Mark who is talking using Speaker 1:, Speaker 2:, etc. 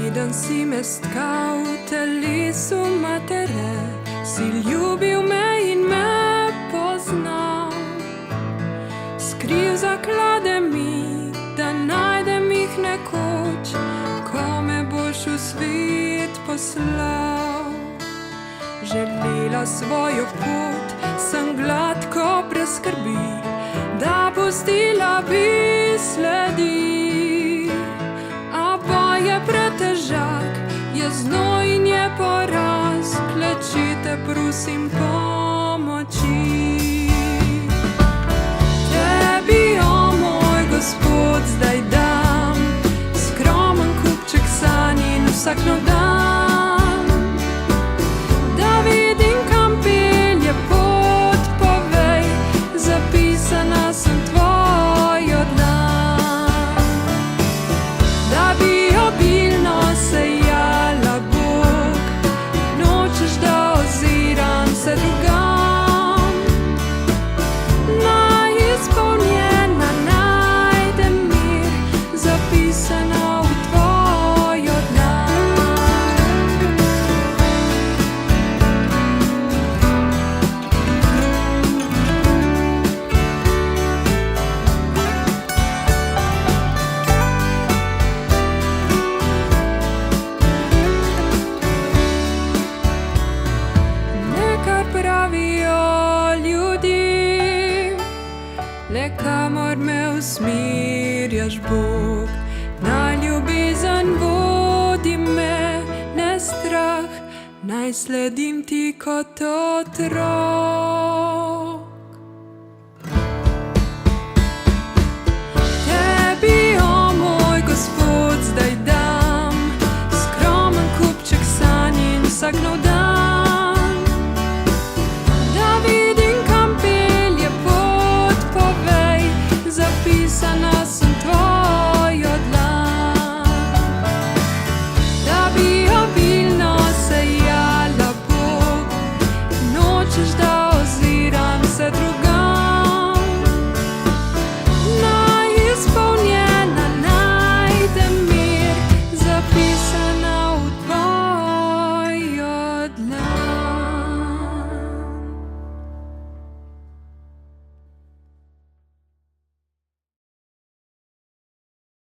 Speaker 1: Preden si me stkal v telesu matere, si ljubil me in me poznal. Skriv zaklade mi, da najdem jih nekoč, ko me boš v svet poslal. Želela svojo pot, sem gladko brez skrbi, da pustila bi sledi. A boj je pretežak, je znoj in je poraz, klečite prosim pomoči. Tebi, o moj Gospod, zdaj dam skromen kupček sanj in vsak nov dan, da vidim, kam pelje pot, povej, zapisana sem tvojo dlan. Da bi obilno sejala Bog, nočeš, da oziram se drugam. Naj izpolnjena najdem mir, zapisana v tvojo dlan. Nekaj pravijo ljudi, le kamor me usmirjaš, Bog. Naj ljubezen vodi me, ne strah, naj sledim ti kot otrok. Tebi, o moj Gospod, zdaj dam skromen kupček sanj in vsak nov dan,